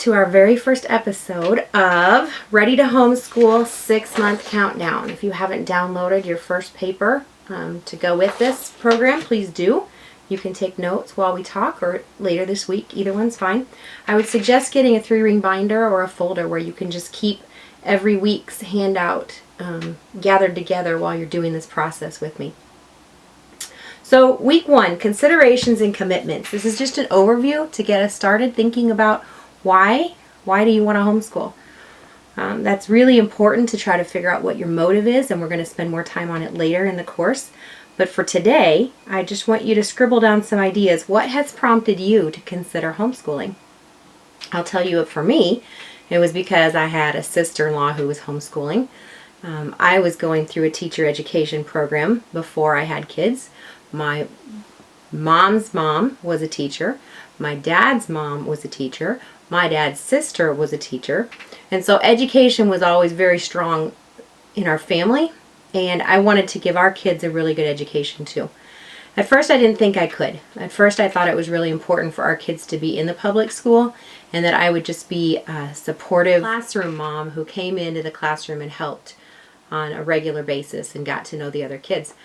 to our very first episode of Ready to Homeschool 6-Month Countdown. If you haven't downloaded your first paper to go with this program, please do. You can take notes while we talk or later this week. Either one's fine. I would suggest getting a 3-ring binder or a folder where you can just keep every week's handout gathered together while you're doing this process with me. So week 1, considerations and commitments. This is just an overview to get us started thinking about why do you want to homeschool. That's really important to try to figure out what your motive is, and we're going to spend more time on it later in the course. But for today, I just want you to scribble down some ideas. What has prompted you to consider homeschooling? I'll tell you, for me, it was because I had a sister-in-law who was homeschooling. I was going through a teacher education program before I had kids. My mom's mom was a teacher. My dad's mom was a teacher. My dad's sister was a teacher. And so education was always very strong in our family. And I wanted to give our kids a really good education too. At first I didn't think I could. At first I thought it was really important for our kids to be in the public school and that I would just be a supportive classroom mom who came into the classroom and helped on a regular basis and got to know the other kids.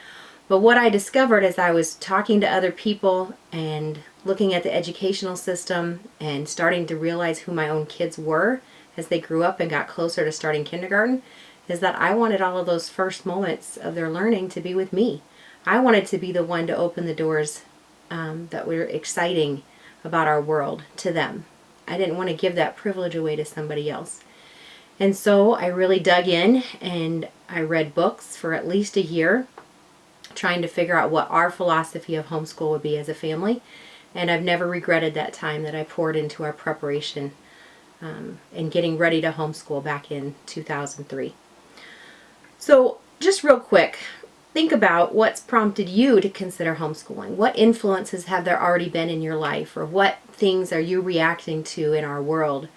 But what I discovered as I was talking to other people and looking at the educational system and starting to realize who my own kids were as they grew up and got closer to starting kindergarten is that I wanted all of those first moments of their learning to be with me. I wanted to be the one to open the doors that were exciting about our world to them. I didn't want to give that privilege away to somebody else. And so I really dug in and I read books for at least a year, trying to figure out what our philosophy of homeschool would be as a family. And I've never regretted that time that I poured into our preparation and getting ready to homeschool back in 2003. So just real quick, think about what's prompted you to consider homeschooling. What influences have there already been in your life, or what things are you reacting to in our world,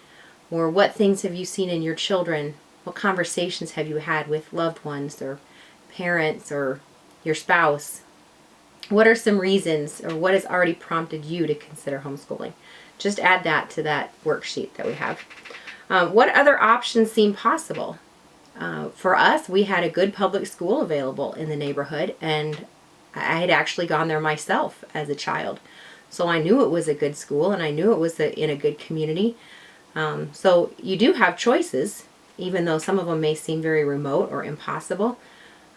or what things have you seen in your children? What conversations have you had with loved ones or parents or your spouse? What are some reasons, or what has already prompted you to consider homeschooling? Just add that to that worksheet that we have. What other options seem possible? For us, we had a good public school available in the neighborhood, and I had actually gone there myself as a child. So I knew it was a good school, and I knew it was in a good community. So you do have choices, even though some of them may seem very remote or impossible.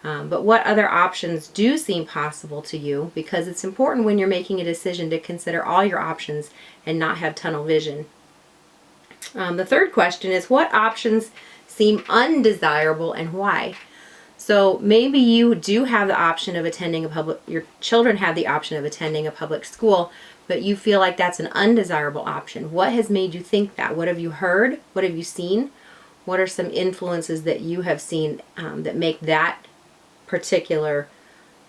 But what other options do seem possible to you? Because it's important when you're making a decision to consider all your options and not have tunnel vision. The third question is, what options seem undesirable and why? So maybe you do have the option of attending your children have the option of attending a public school, but you feel like that's an undesirable option. What has made you think that? What have you heard? What have you seen? What are some influences that you have seen that make that particular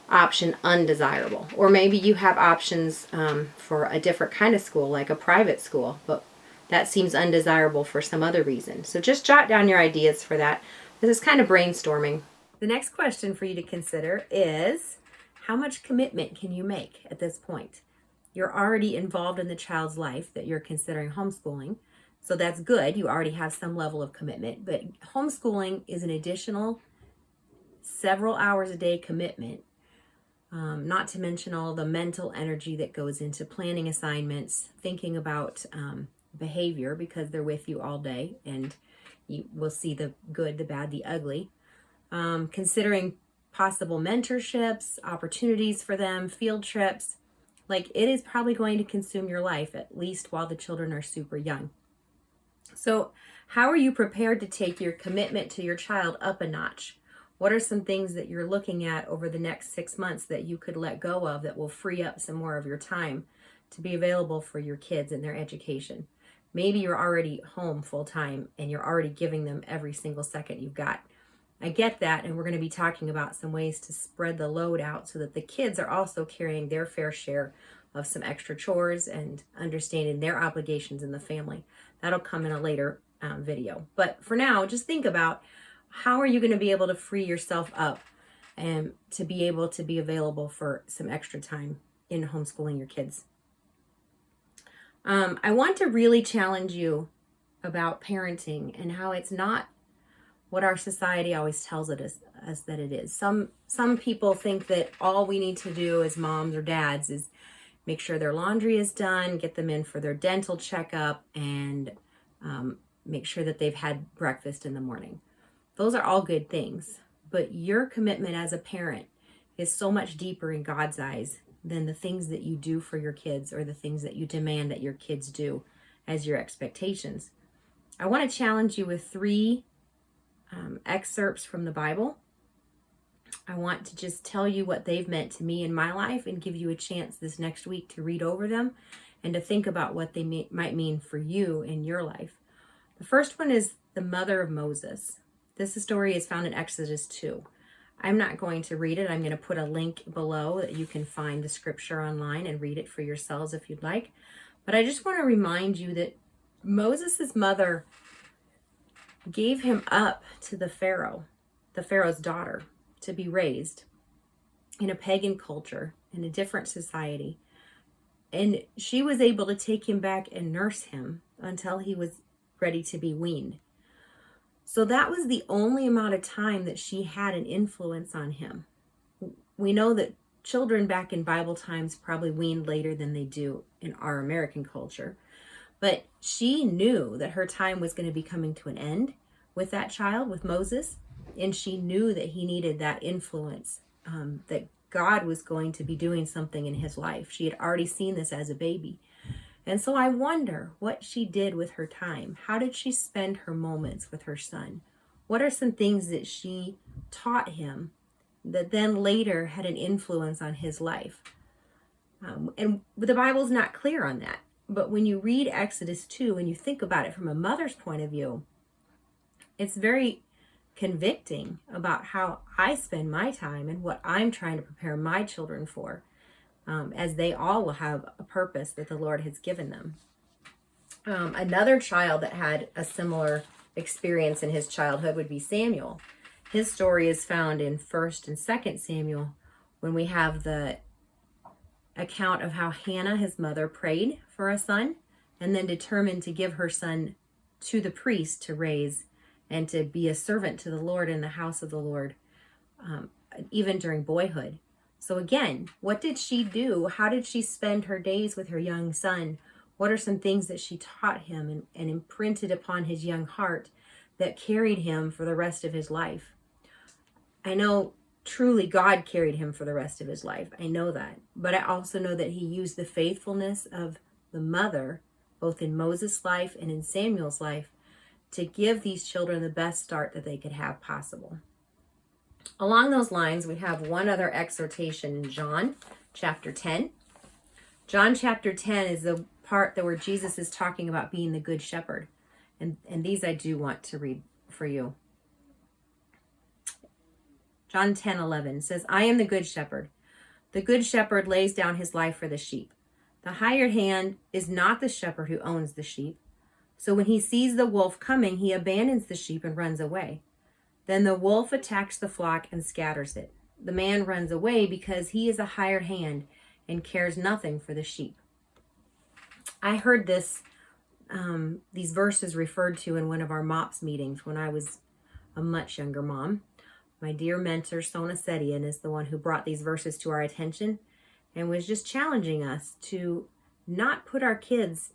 option undesirable? Or maybe you have options for a different kind of school, like a private school, but that seems undesirable for some other reason. So just jot down your ideas for that. This is kind of brainstorming. The next question for you to consider is, how much commitment can you make at this point? You're already involved in the child's life that you're considering homeschooling, so that's good. You already have some level of commitment, but homeschooling is an additional several hours a day commitment, not to mention all the mental energy that goes into planning assignments, thinking about behavior, because they're with you all day and you will see the good, the bad, the ugly. Considering possible mentorships, opportunities for them, field trips. Like, it is probably going to consume your life, at least while the children are super young. So how are you prepared to take your commitment to your child up a notch? What are some things that you're looking at over the next 6 months that you could let go of that will free up some more of your time to be available for your kids and their education? Maybe you're already home full time and you're already giving them every single second you've got. I get that, and we're going to be talking about some ways to spread the load out so that the kids are also carrying their fair share of some extra chores and understanding their obligations in the family. That'll come in a later video. But for now, just think about, how are you going to be able to free yourself up and to be able to be available for some extra time in homeschooling your kids? I want to really challenge you about parenting and how it's not what our society always tells us that it is. Some people think that all we need to do as moms or dads is make sure their laundry is done, get them in for their dental checkup, and make sure that they've had breakfast in the morning. Those are all good things, but your commitment as a parent is so much deeper in God's eyes than the things that you do for your kids or the things that you demand that your kids do as your expectations. I want to challenge you with 3 excerpts from the Bible. I want to just tell you what they've meant to me in my life and give you a chance this next week to read over them and to think about what they might mean for you in your life. The first one is the mother of Moses. This story is found in Exodus 2. I'm not going to read it. I'm going to put a link below that you can find the scripture online and read it for yourselves if you'd like. But I just want to remind you that Moses' mother gave him up to the Pharaoh's daughter, to be raised in a pagan culture, in a different society. And she was able to take him back and nurse him until he was ready to be weaned. So that was the only amount of time that she had an influence on him. We know that children back in Bible times probably weaned later than they do in our American culture. But she knew that her time was going to be coming to an end with that child, with Moses. And she knew that he needed that influence, that God was going to be doing something in his life. She had already seen this as a baby. And so I wonder what she did with her time. How did she spend her moments with her son? What are some things that she taught him that then later had an influence on his life? And the Bible's not clear on that. But when you read Exodus 2 and you think about it from a mother's point of view, it's very convicting about how I spend my time and what I'm trying to prepare my children for, as they all will have a purpose that the Lord has given them. Another child that had a similar experience in his childhood would be Samuel. His story is found in 1st and 2nd Samuel, when we have the account of how Hannah, his mother, prayed for a son and then determined to give her son to the priest to raise and to be a servant to the Lord in the house of the Lord, even during boyhood. So again, what did she do? How did she spend her days with her young son? What are some things that she taught him and imprinted upon his young heart that carried him for the rest of his life? I know truly God carried him for the rest of his life. I know that. But I also know that he used the faithfulness of the mother, both in Moses' life and in Samuel's life, to give these children the best start that they could have possible. Along those lines, we have one other exhortation in John chapter 10. John chapter 10 is the part where Jesus is talking about being the good shepherd. And these I do want to read for you. John 10:11 says, I am the good shepherd. The good shepherd lays down his life for the sheep. The hired hand is not the shepherd who owns the sheep. So when he sees the wolf coming, he abandons the sheep and runs away. Then the wolf attacks the flock and scatters it. The man runs away because he is a hired hand and cares nothing for the sheep. I heard these verses referred to in one of our MOPS meetings when I was a much younger mom. My dear mentor, Sona Setian, is the one who brought these verses to our attention and was just challenging us to not put our kids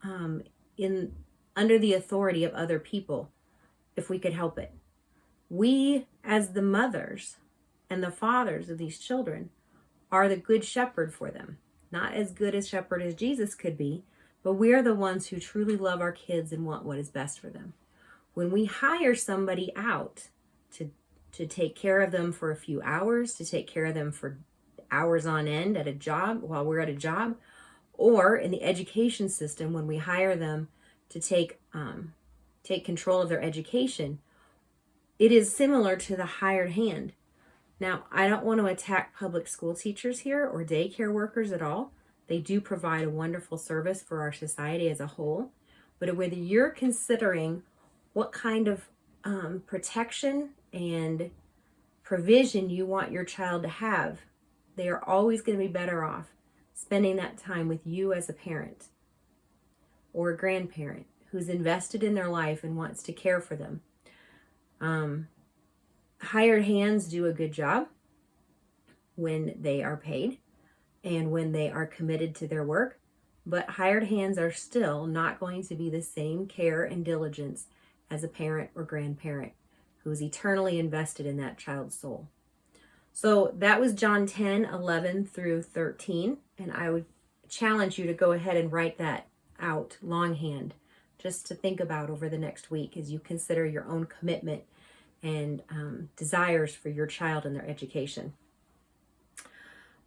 under the authority of other people if we could help it. We, as the mothers and the fathers of these children, are the good shepherd for them. Not as good a shepherd as Jesus could be, but we are the ones who truly love our kids and want what is best for them. When we hire somebody out to take care of them for a few hours, to take care of them for hours on end at a job while we're at a job, or in the education system when we hire them to take control of their education, it is similar to the hired hand. Now, I don't want to attack public school teachers here or daycare workers at all. They do provide a wonderful service for our society as a whole. But whether you're considering what kind of protection and provision you want your child to have, they are always going to be better off spending that time with you as a parent or a grandparent who's invested in their life and wants to care for them. Hired hands do a good job when they are paid and when they are committed to their work, but hired hands are still not going to be the same care and diligence as a parent or grandparent who is eternally invested in that child's soul. So that was John 10, 11 through 13, and I would challenge you to go ahead and write that out longhand, just to think about over the next week as you consider your own commitment and desires for your child and their education.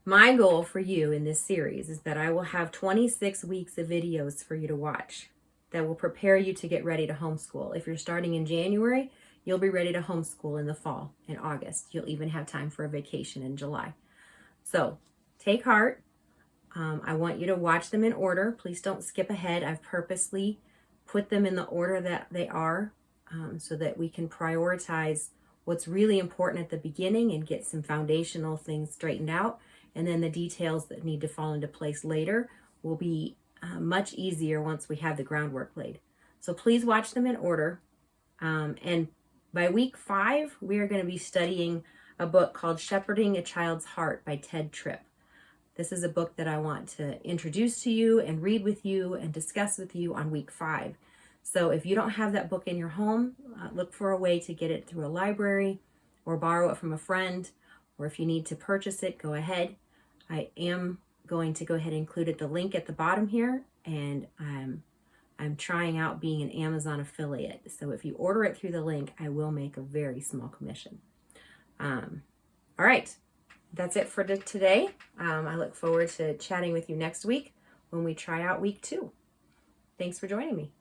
My goal for you in this series is that I will have 26 weeks of videos for you to watch that will prepare you to get ready to homeschool. If you're starting in January, you'll be ready to homeschool in the fall, in August. You'll even have time for a vacation in July. So take heart. I want you to watch them in order. Please don't skip ahead. I've purposely put them in the order that they are so that we can prioritize what's really important at the beginning and get some foundational things straightened out. And then the details that need to fall into place later will be much easier once we have the groundwork laid. So please watch them in order. And by week 5, we are going to be studying a book called Shepherding a Child's Heart by Ted Tripp. This is a book that I want to introduce to you and read with you and discuss with you on week 5. So if you don't have that book in your home, look for a way to get it through a library or borrow it from a friend, or if you need to purchase it, go ahead. I am going to go ahead and include the link at the bottom here, and I'm trying out being an Amazon affiliate. So if you order it through the link, I will make a very small commission. All right. That's it for today. I look forward to chatting with you next week when we try out week 2. Thanks for joining me.